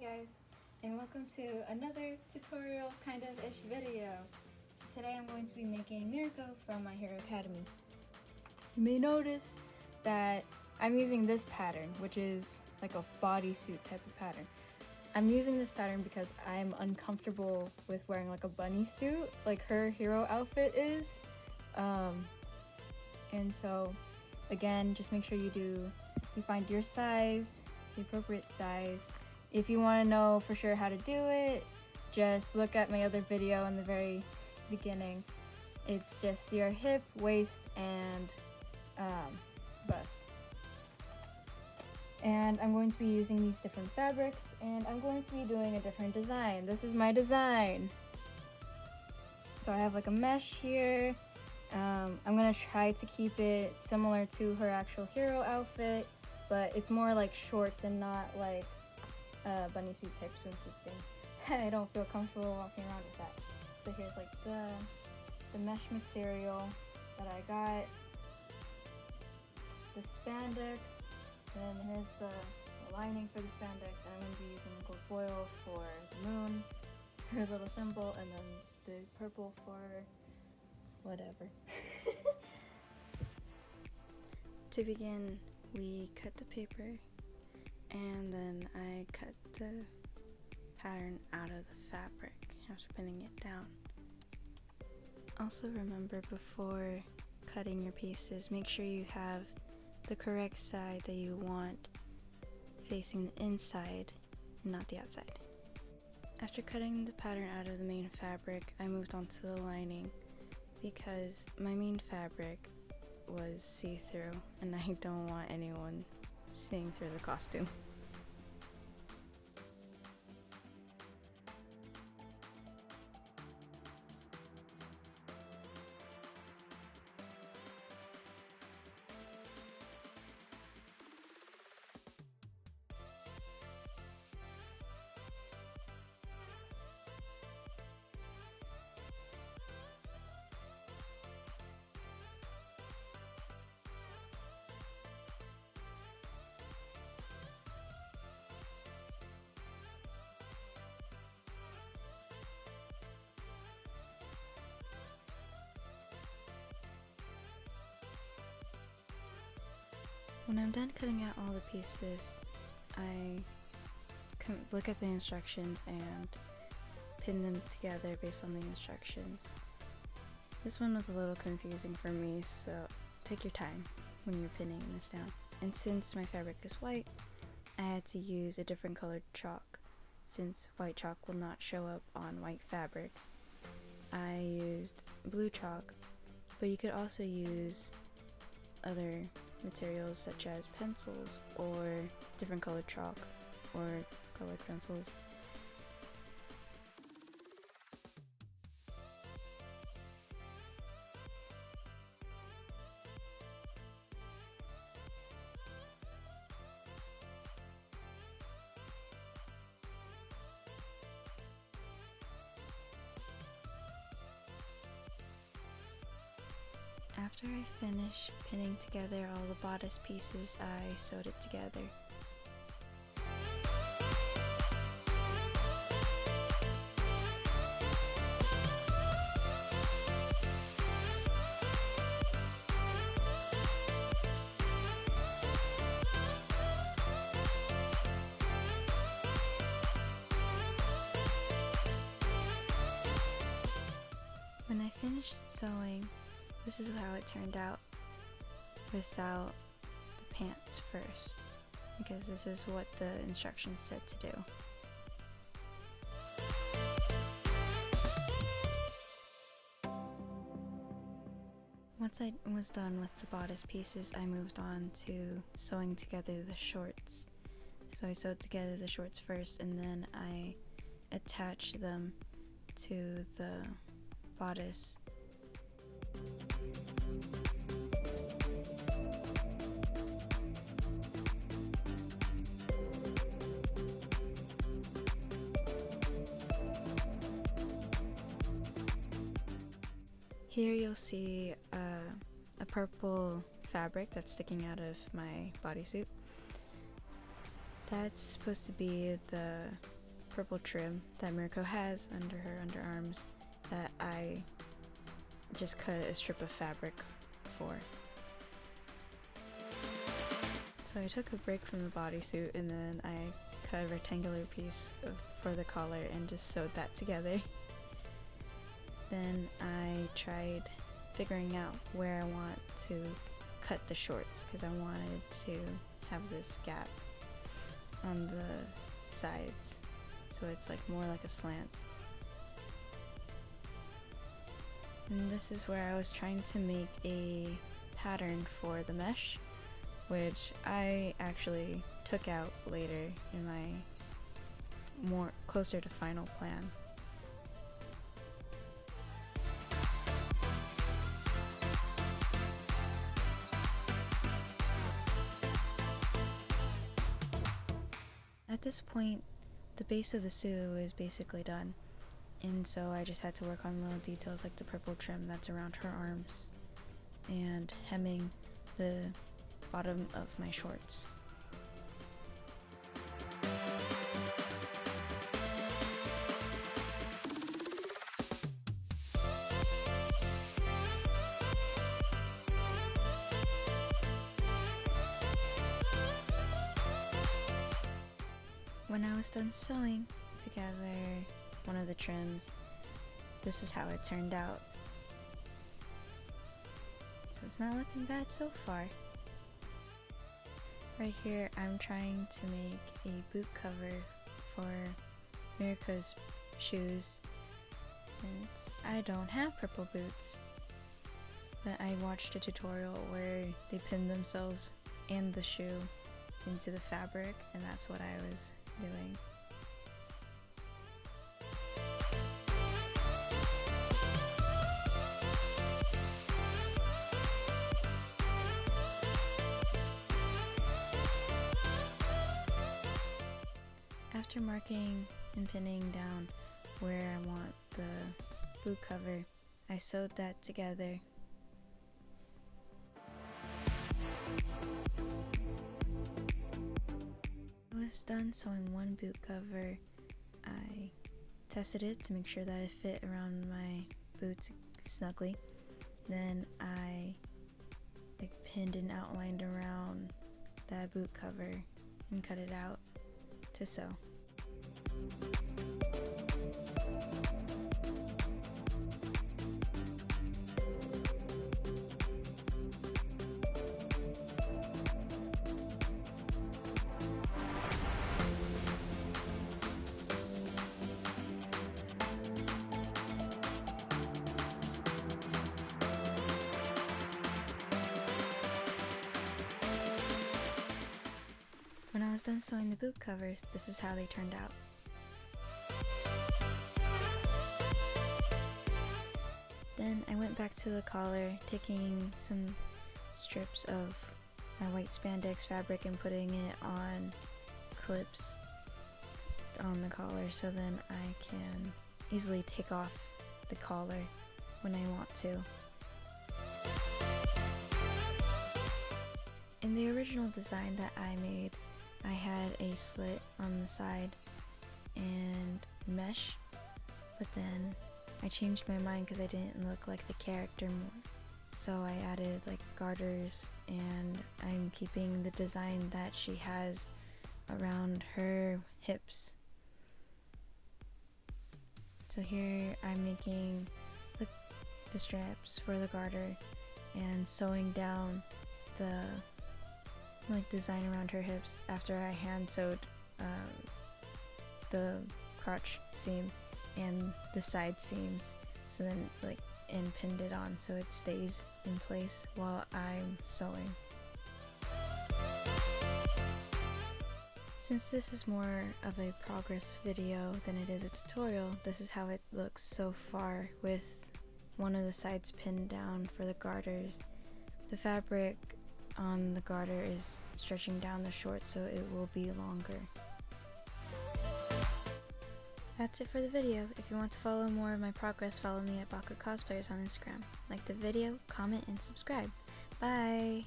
guys, and welcome to another tutorial kind of ish video. So today I'm going to be making Mirko from My Hero Academy. You may notice that I'm using this pattern, which is like a bodysuit type of pattern. I'm using this pattern because I'm uncomfortable with wearing like a bunny suit, like her hero outfit is. And so again, just make sure you find your size, the appropriate size. If you want to know for sure how to do it, just look at my other video in the very beginning. It's just your hip, waist, and bust. And I'm going to be using these different fabrics, and I'm going to be doing a different design. This is my design. So I have like a mesh here. I'm gonna try to keep it similar to her actual hero outfit, but it's more like shorts and not like a bunny suit type swimsuit thing. I don't feel comfortable walking around with that. So here's like the mesh material that I got, the spandex, and then here's the lining for the spandex, and I'm going to be using gold foil for the moon, her little symbol, and then the purple for whatever. To begin, we cut the paper, and then I cut the pattern out of the fabric after pinning it down. Also remember, before cutting your pieces, make sure you have the correct side that you want facing the inside, not the outside. After cutting the pattern out of the main fabric, I moved on to the lining because my main fabric was see-through and I don't want anyone seeing through the costume. When I'm done cutting out all the pieces, I look at the instructions and pin them together based on the instructions. This one was a little confusing for me, so take your time when you're pinning this down. And since my fabric is white, I had to use a different colored chalk, since white chalk will not show up on white fabric. I used blue chalk, but you could also use other materials such as pencils or different colored chalk or colored pencils. After I finished pinning together all the bodice pieces, I sewed it together. When I finished sewing, this is how it turned out without the pants first, because this is what the instructions said to do. Once I was done with the bodice pieces, I moved on to sewing together the shorts. So I sewed together the shorts first, and then I attached them to the bodice. Here you'll see a purple fabric that's sticking out of my bodysuit. That's supposed to be the purple trim that Mirko has under her underarms that I just cut a strip of fabric for. So I took a break from the bodysuit and then I cut a rectangular piece for the collar and just sewed that together. Then I tried figuring out where I want to cut the shorts because I wanted to have this gap on the sides so it's like more like a slant. And this is where I was trying to make a pattern for the mesh, which I actually took out later in my more closer to final plan. At this point, the base of the suit is basically done, and so I just had to work on little details like the purple trim that's around her arms and hemming the bottom of my shorts. When I was done sewing together one of the trims, this is how it turned out. So it's not looking bad so far. Right here I'm trying to make a boot cover for Mirko's shoes since I don't have purple boots. But I watched a tutorial where they pinned themselves and the shoe into the fabric, and that's what I was doing. After marking and pinning down where I want the boot cover, I sewed that together. I was done sewing one boot cover. I tested it to make sure that it fit around my boots snugly. Then I pinned and outlined around that boot cover and cut it out to sew. When I was done sewing the boot covers, this is how they turned out. Then I went back to the collar, taking some strips of my white spandex fabric and putting it on clips on the collar so then I can easily take off the collar when I want to. In the original design that I made, I had a slit on the side and mesh, but then I changed my mind because I didn't look like the character more. So I added like garters, and I'm keeping the design that she has around her hips. So here I'm making the straps for the garter and sewing down the design around her hips after I hand sewed the crotch seam and the side seams, so then and pinned it on so it stays in place while I'm sewing. Since this is more of a progress video than it is a tutorial, this is how it looks so far with one of the sides pinned down for the garters. The fabric on the garter is stretching down the shorts so it will be longer. That's it for the video. If you want to follow more of my progress, follow me at Cosplayers on Instagram. Like the video, comment, and subscribe. Bye!